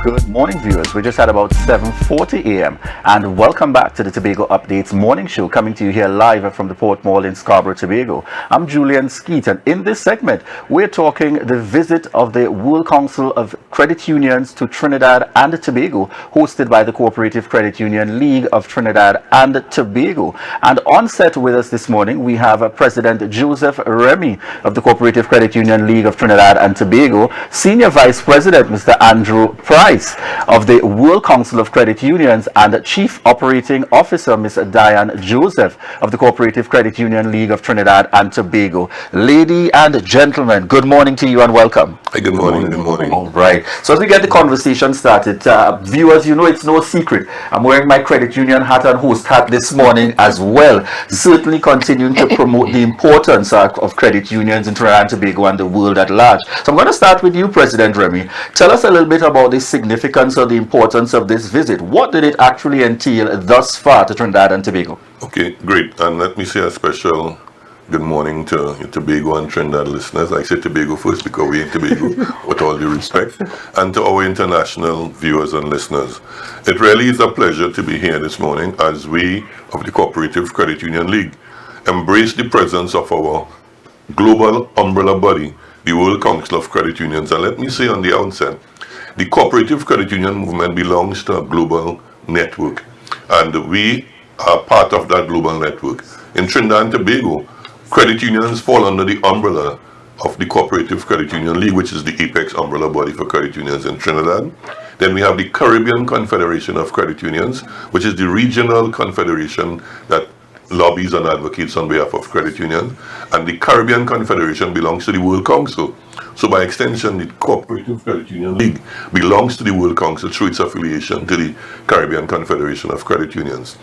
Good morning, viewers. We just had about 7:40 a.m. and welcome back to the Tobago Updates morning show, coming to you here live from the Port Mall in Scarborough, Tobago. I'm Julien, Skeete, and in this segment, we're talking the visit of the World Council of Credit Unions to Trinidad and Tobago, hosted by the Cooperative Credit Union League of Trinidad and Tobago. And on set with us this morning, we have President Joseph Remy of the Cooperative Credit Union League of Trinidad and Tobago, Senior Vice President Mr. Andrew Price of the World Council of Credit Unions, and Chief Operating Officer Ms. Dianne Joseph of the Cooperative Credit Union League of Trinidad and Tobago. Lady and gentlemen, good morning to you and welcome. Hey, good morning. Good morning. All right. So as we get the conversation started, viewers, you know it's no secret. I'm wearing my credit union hat and host hat this morning as well. Certainly continuing to promote the importance of credit unions in Trinidad and Tobago and the world at large. So I'm going to start with you, President Remy. Tell us a little bit about the significance or the importance of this visit. What did it actually entail thus far to Trinidad and Tobago? Okay, great. And let me say a special good morning to your Tobago and Trinidad listeners. I say Tobago first because we're in Tobago, with all due respect. And to our international viewers and listeners. It really is a pleasure to be here this morning as we of the Cooperative Credit Union League embrace the presence of our global umbrella body, the World Council of Credit Unions. And let me say on the outset, the Cooperative Credit Union movement belongs to a global network, and we are part of that global network. In Trinidad and Tobago, credit unions fall under the umbrella of the Cooperative Credit Union League, which is the apex umbrella body for credit unions in Trinidad. Then we have the Caribbean Confederation of Credit Unions, which is the regional confederation that lobbies and advocates on behalf of credit unions. And the Caribbean Confederation belongs to the World Council. So by extension, the Cooperative Credit Union League belongs to the World Council through its affiliation to the Caribbean Confederation of Credit Unions.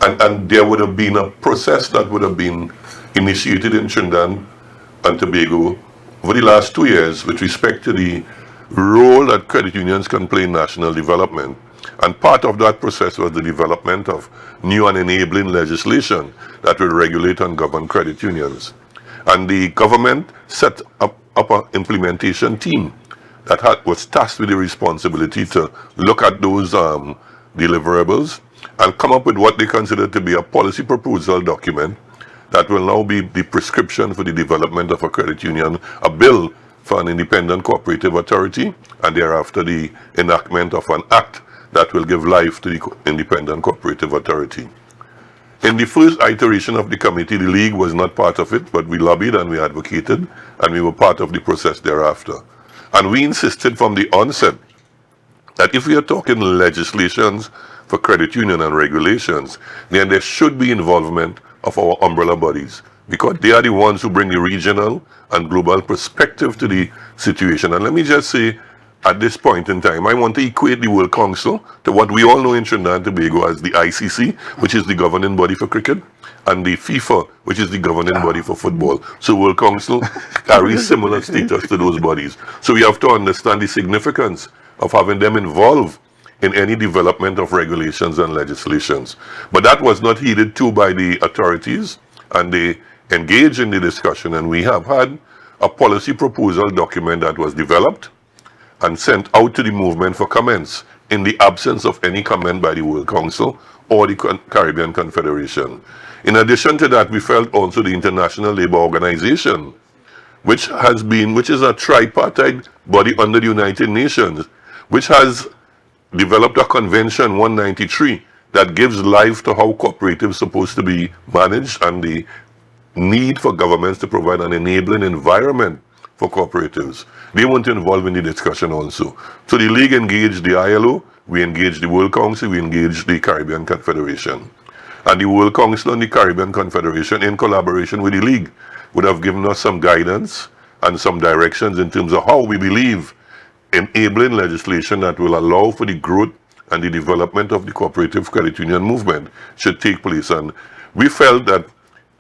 And there would have been a process that would have been initiated in Trinidad and Tobago over the last 2 years with respect to the role that credit unions can play in national development. And part of that process was the development of new and enabling legislation that will regulate and govern credit unions. And the government set up an implementation team that was tasked with the responsibility to look at those deliverables and come up with what they consider to be a policy proposal document that will now be the prescription for the development of a credit union, a bill for an independent cooperative authority, and thereafter the enactment of an act that will give life to the independent cooperative authority. In the first iteration of the committee, the League was not part of it, but we lobbied and we advocated, and we were part of the process thereafter. And we insisted from the onset that if we are talking legislations for credit union and regulations, then there should be involvement of our umbrella bodies, because they are the ones who bring the regional and global perspective to the situation. And let me just say, at this point in time, I want to equate the World Council to what we all know in Trinidad and Tobago as the ICC, which is the governing body for cricket, and the FIFA, which is the governing body for football. So World Council carries similar status to those bodies. So we have to understand the significance of having them involved in any development of regulations and legislations. But that was not heeded to by the authorities, and they engaged in the discussion, and we have had a policy proposal document that was developed and sent out to the movement for comments in the absence of any comment by the World Council or the Caribbean Confederation. In addition to that, we felt also the International Labour Organization, which is a tripartite body under the United Nations, which has developed a Convention 193 that gives life to how cooperatives are supposed to be managed and the need for governments to provide an enabling environment for cooperatives. They weren't involved in the discussion also. So the League engaged the ILO, we engaged the World Council, we engaged the Caribbean Confederation. And the World Council and the Caribbean Confederation, in collaboration with the League, would have given us some guidance and some directions in terms of how we believe enabling legislation that will allow for the growth and the development of the cooperative credit union movement should take place. And we felt that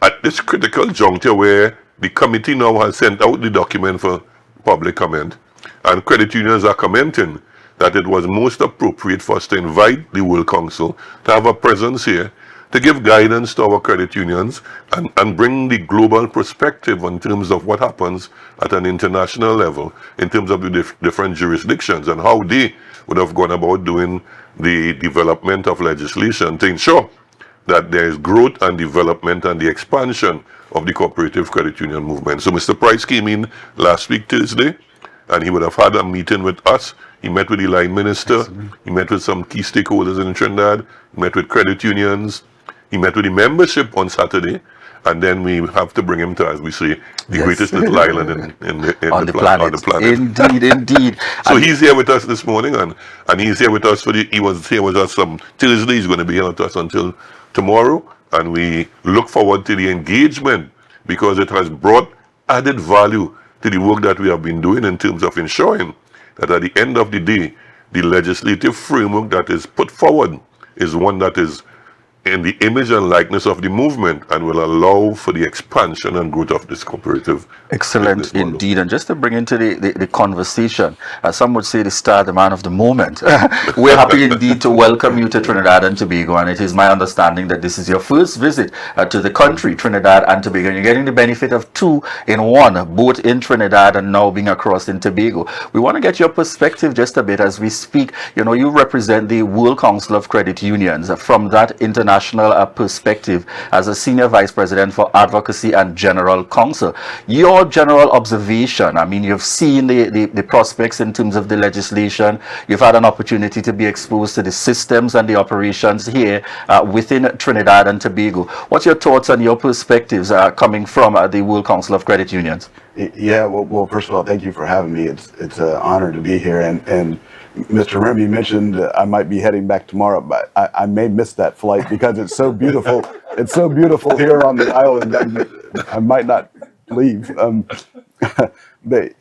at this critical juncture where the committee now has sent out the document for public comment, and credit unions are commenting that it was most appropriate for us to invite the World Council to have a presence here to give guidance to our credit unions and bring the global perspective in terms of what happens at an international level in terms of the different jurisdictions and how they would have gone about doing the development of legislation to ensure that there is growth and development and the expansion of the cooperative credit union movement. So Mr. Price came in last week, Thursday, and he would have had a meeting with us. He met with the line minister. Excellent. He met with some key stakeholders in Trinidad. He met with credit unions. He met with the membership on Saturday. And then we have to bring him to, as we say, the greatest little island on the planet. Indeed, indeed. So he's here with us this morning, and he's here with us he was here with us some Thursday. He's going to be here with us until tomorrow. And we look forward to the engagement because it has brought added value to the work that we have been doing in terms of ensuring that at the end of the day, the legislative framework that is put forward is one that is in the image and likeness of the movement and will allow for the expansion and growth of this cooperative. Excellent indeed. And just to bring into the conversation, some would say the star, the man of the moment. We're happy indeed to welcome you to Trinidad and Tobago, and it is my understanding that this is your first visit to the country, Trinidad and Tobago, and you're getting the benefit of two in one, both in Trinidad and now being across in Tobago. We want to get your perspective just a bit as we speak. You know, you represent the World Council of Credit Unions. From that international perspective, as a senior vice president for advocacy and general counsel, your general observation, I mean, you've seen the prospects in terms of the legislation, you've had an opportunity to be exposed to the systems and the operations here within Trinidad and Tobago. What's your thoughts and your perspectives coming from the World Council of Credit Unions? Yeah, well, first of all, thank you for having me. It's an honor to be here, and Mr. Remy mentioned I might be heading back tomorrow, but I may miss that flight because it's so beautiful. It's so beautiful here on the island that I might not leave. But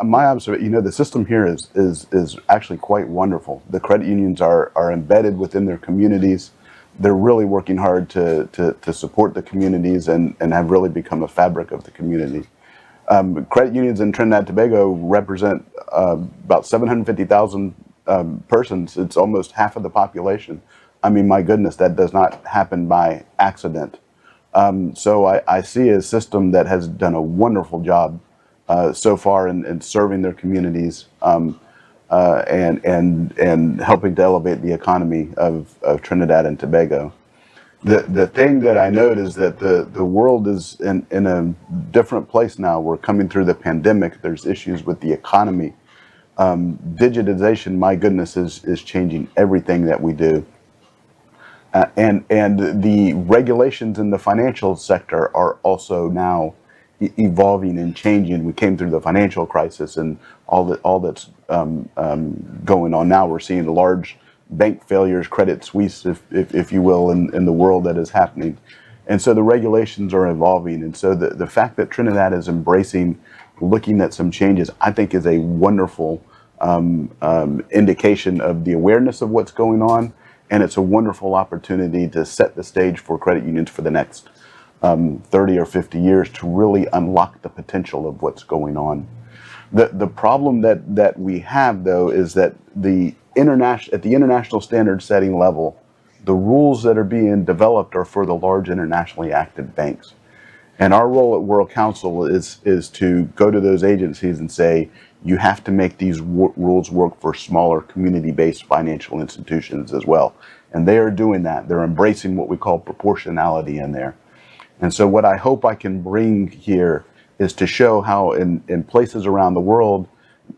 my observation, the system here is actually quite wonderful. The credit unions are embedded within their communities. They're really working hard to support the communities and have really become a fabric of the community. Credit unions in Trinidad and Tobago represent about 750,000 persons. It's almost half of the population. I mean, my goodness, that does not happen by accident. So I see a system that has done a wonderful job so far in serving their communities and helping to elevate the economy of Trinidad and Tobago. The thing that I note is that the world is in a different place now. We're coming through the pandemic. There's issues with the economy. Digitization, my goodness, is changing everything that we do. And the regulations in the financial sector are also now evolving and changing. We came through the financial crisis and all that's going on now. We're seeing large bank failures, Credit Suisse, if you will, in the world that is happening. And so the regulations are evolving. And so the fact that Trinidad is embracing, looking at some changes, I think is a wonderful indication of the awareness of what's going on. And it's a wonderful opportunity to set the stage for credit unions for the next 30 or 50 years to really unlock the potential of what's going on. The problem that we have, though, is that at the international standard setting level, the rules that are being developed are for the large internationally active banks. And our role at World Council is to go to those agencies and say, you have to make these rules work for smaller community-based financial institutions as well. And they are doing that. They're embracing what we call proportionality in there. And so what I hope I can bring here is to show how in places around the world,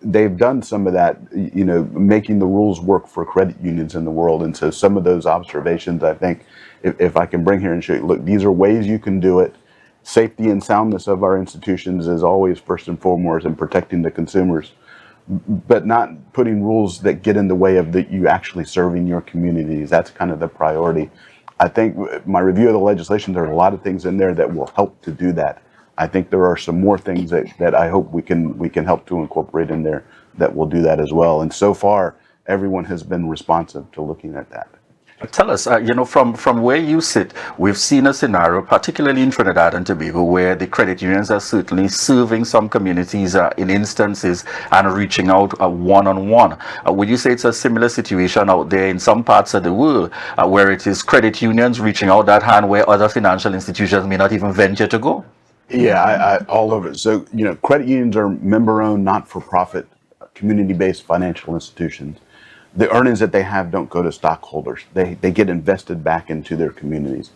they've done some of that, making the rules work for credit unions in the world. And so some of those observations, I think, if I can bring here and show you, look, these are ways you can do it. Safety and soundness of our institutions is always first and foremost in protecting the consumers, but not putting rules that get in the way of you actually serving your communities. That's kind of the priority. I think my review of the legislation, there are a lot of things in there that will help to do that. I think there are some more things that I hope we can help to incorporate in there that will do that as well. And so far, everyone has been responsive to looking at that. Tell us, from where you sit, we've seen a scenario, particularly in Trinidad and Tobago, where the credit unions are certainly serving some communities in instances and reaching out one-on-one. Would you say it's a similar situation out there in some parts of the world, where it is credit unions reaching out that hand where other financial institutions may not even venture to go? Yeah, all over. So, credit unions are member-owned, not-for-profit, community-based financial institutions. The earnings that they have don't go to stockholders. They get invested back into their communities.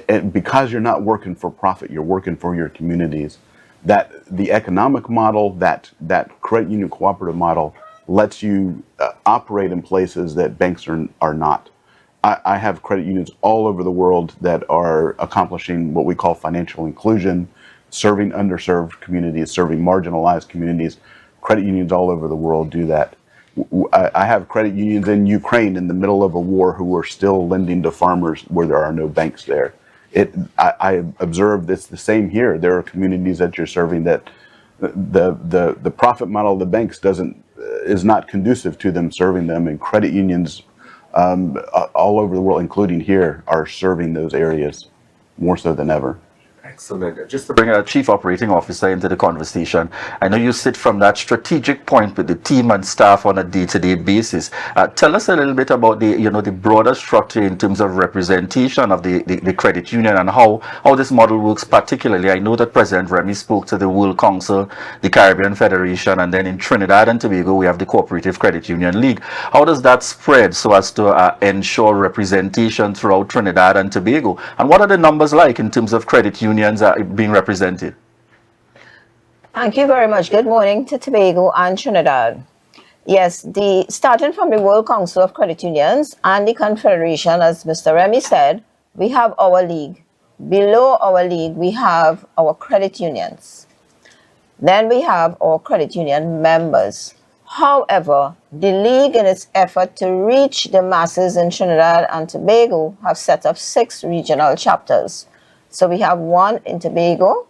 And because you're not working for profit, you're working for your communities. That the economic model, that credit union cooperative model, lets you operate in places that banks are not. I have credit unions all over the world that are accomplishing what we call financial inclusion, serving underserved communities, serving marginalized communities. Credit unions all over the world do that. I have credit unions in Ukraine in the middle of a war who are still lending to farmers where there are no banks there. I observed it's the same here. There are communities that you're serving that the profit model of the banks is not conducive to them serving them, and credit unions all over the world, including here, are serving those areas more so than ever. Excellent. Just to bring a chief operating officer into the conversation, I know you sit from that strategic point with the team and staff on a day-to-day basis. Tell us a little bit about the broader structure in terms of representation of the credit union and how this model works. Particularly, I know that President Remy spoke to the World Council, the Caribbean Federation, and then in Trinidad and Tobago we have the Cooperative Credit Union League. How does that spread so as to ensure representation throughout Trinidad and Tobago? And what are the numbers like in terms of credit unions are being represented? Thank you very much. Good morning to Tobago and Trinidad. Yes, starting from the World Council of Credit Unions and the Confederation, as Mr. Remy said, we have our league. Below our league, we have our credit unions. Then we have our credit union members. However, the league, in its effort to reach the masses in Trinidad and Tobago, have set up 6 regional chapters. So we have one in Tobago,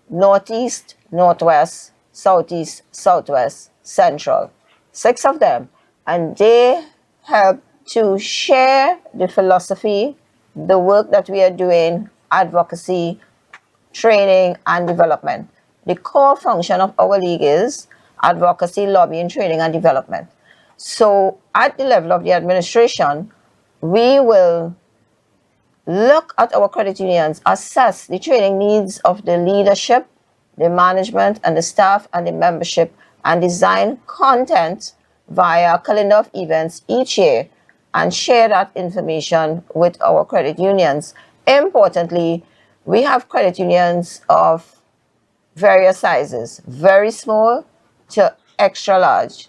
Northeast, Northwest, Southeast, Southwest, Central. 6 of them. And they help to share the philosophy, the work that we are doing, advocacy, training, and development. The core function of our league is advocacy, lobbying, training, and development. So at the level of the administration, we will look at our credit unions, assess the training needs of the leadership, the management, and the staff, and the membership, and design content via a calendar of events each year and share that information with our credit unions. Importantly, we have credit unions of various sizes, very small to extra large.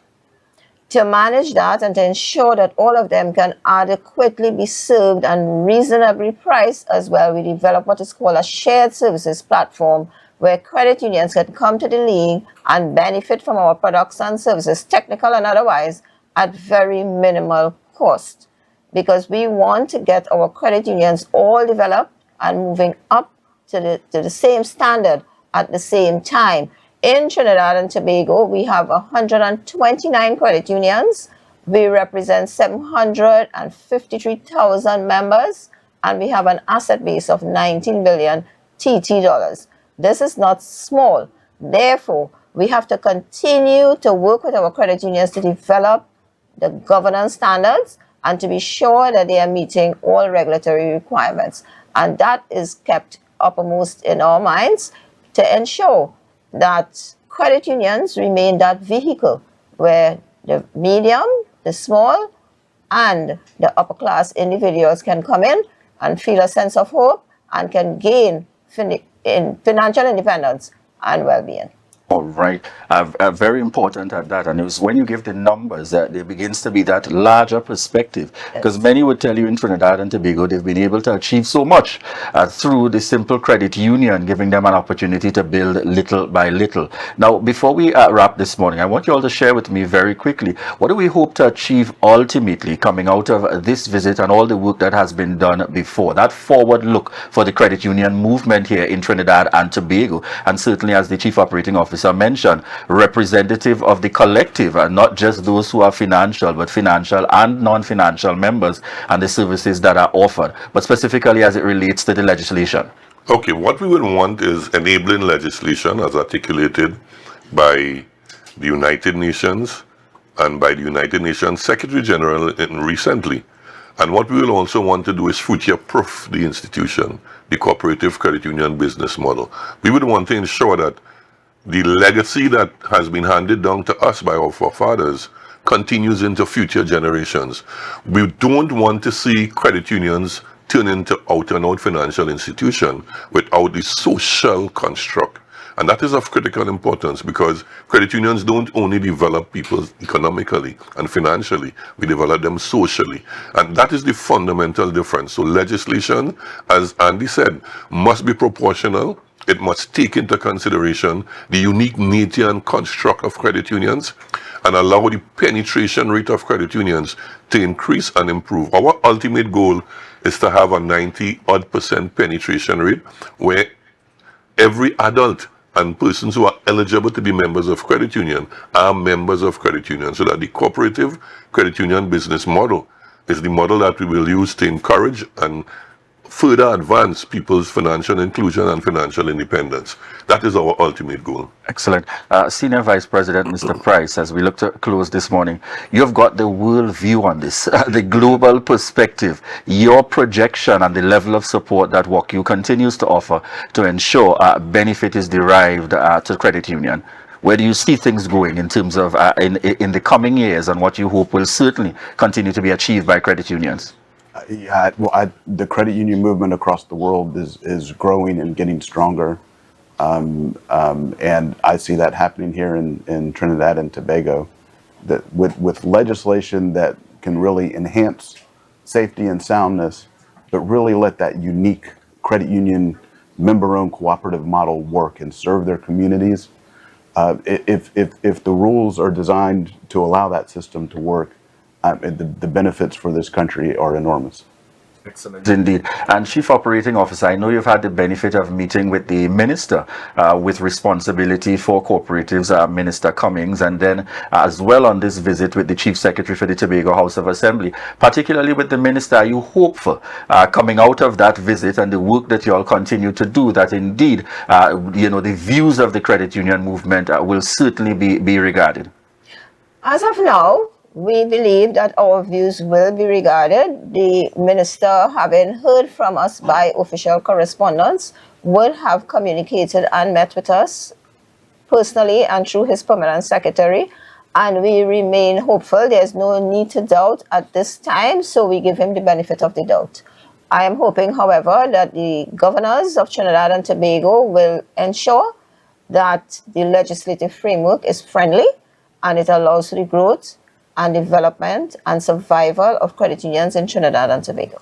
To manage that and to ensure that all of them can adequately be served and reasonably priced as well, we develop what is called a shared services platform where credit unions can come to the league and benefit from our products and services, technical and otherwise, at very minimal cost. Because we want to get our credit unions all developed and moving up to the same standard at the same time. In Trinidad and Tobago, we have 129 credit unions. We represent 753,000 members, and we have an asset base of 19 billion TT dollars. This is not small. Therefore, we have to continue to work with our credit unions to develop the governance standards and to be sure that they are meeting all regulatory requirements. And that is kept uppermost in our minds to ensure that credit unions remain that vehicle where the medium, the small, and the upper class individuals can come in and feel a sense of hope and can gain financial independence and well-being. All right. Very important at that. And it was when you give the numbers that there begins to be that larger perspective. Because many would tell you in Trinidad and Tobago, they've been able to achieve so much through the simple credit union, giving them an opportunity to build little by little. Now, before we wrap this morning, I want you all to share with me very quickly, what do we hope to achieve ultimately coming out of this visit and all the work that has been done before? That forward look for the credit union movement here in Trinidad and Tobago. And certainly as the Chief Operating Officer officer mentioned, representative of the collective, and not just those who are financial, but financial and non-financial members and the services that are offered, but specifically as it relates to the legislation. Okay, what we would want is enabling legislation as articulated by the United Nations and by the United Nations Secretary General recently. And what we will also want to do is future-proof the institution, the cooperative credit union business model. We would want to ensure that the legacy that has been handed down to us by our forefathers continues into future generations. We don't want to see credit unions turn into out-and-out financial institution without the social construct. And that is of critical importance because credit unions don't only develop people economically and financially, we develop them socially. And that is the fundamental difference. So legislation, as Andy said, must be proportional. It must take into consideration the unique nature and construct of credit unions and allow the penetration rate of credit unions to increase and improve. Our ultimate goal is to have a 90-odd% penetration rate where every adult and persons who are eligible to be members of credit union are members of credit union, so that the cooperative credit union business model is the model that we will use to encourage and further advance people's financial inclusion and financial independence. That is our ultimate goal. Excellent. Senior Vice President, Mr. Price, as we look to close this morning, you've got the world view on this, the global perspective, your projection and the level of support that WOCU continues to offer to ensure benefit is derived to credit union. Where do you see things going in terms of in the coming years and what you hope will certainly continue to be achieved by credit unions? The credit union movement across the world is growing and getting stronger, and I see that happening here in Trinidad and Tobago. That with legislation that can really enhance safety and soundness, but really let that unique credit union member-owned cooperative model work and serve their communities. If the rules are designed to allow that system to work, the benefits for this country are enormous. Excellent indeed. And Chief Operating Officer, I know you've had the benefit of meeting with the Minister with responsibility for cooperatives, Minister Cummings, and then as well on this visit with the Chief Secretary for the Tobago House of Assembly. Particularly with the Minister, are you hopeful coming out of that visit and the work that you all continue to do that indeed, the views of the credit union movement will certainly be regarded? As of now, we believe that our views will be regarded. The minister, having heard from us by official correspondence, would have communicated and met with us personally and through his permanent secretary. And we remain hopeful. There's no need to doubt at this time, so we give him the benefit of the doubt. I am hoping, however, that the governors of Trinidad and Tobago will ensure that the legislative framework is friendly and it allows for the growth and development and survival of credit unions in Trinidad and Tobago.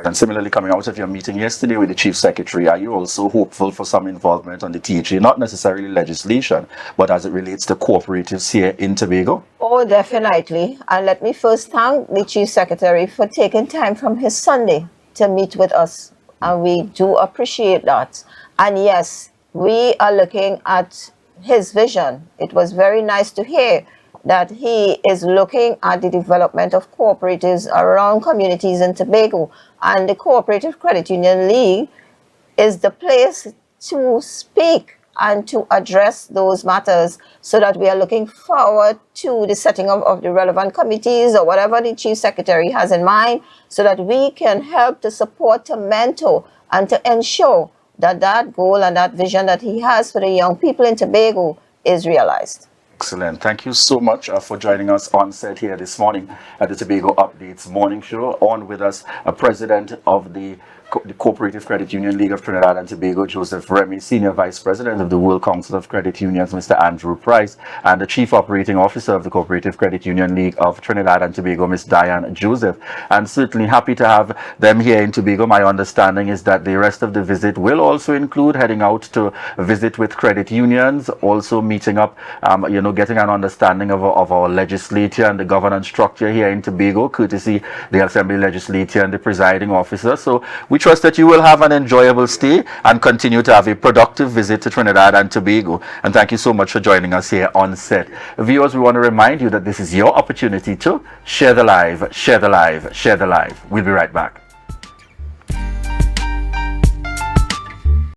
And similarly, coming out of your meeting yesterday with the Chief Secretary, are you also hopeful for some involvement on the THA, not necessarily legislation, but as it relates to cooperatives here in Tobago? Oh, definitely. And let me first thank the Chief Secretary for taking time from his Sunday to meet with us. And we do appreciate that. And yes, we are looking at his vision. It was very nice to hear that he is looking at the development of cooperatives around communities in Tobago. And the Cooperative Credit Union League is the place to speak and to address those matters, so that we are looking forward to the setting up of the relevant committees or whatever the Chief Secretary has in mind, so that we can help to support, to mentor, and to ensure that that goal and that vision that he has for the young people in Tobago is realized. Excellent. Thank you so much for joining us on set here this morning at the Tobago Updates Morning Show. On with us, President of the Cooperative Credit Union League of Trinidad and Tobago, Joseph Remy, Senior Vice President of the World Council of Credit Unions, Mr. Andrew Price, and the Chief Operating Officer of the Cooperative Credit Union League of Trinidad and Tobago, Ms. Dianne Joseph. And certainly happy to have them here in Tobago. My understanding is that the rest of the visit will also include heading out to visit with credit unions, also meeting up, getting an understanding of our legislature and the governance structure here in Tobago, courtesy the Assembly Legislature and the presiding officer. So, which trust that you will have an enjoyable stay and continue to have a productive visit to Trinidad and Tobago. And thank you so much for joining us here on set. Viewers, we want to remind you that this is your opportunity to share the live, share the live, share the live. We'll be right back.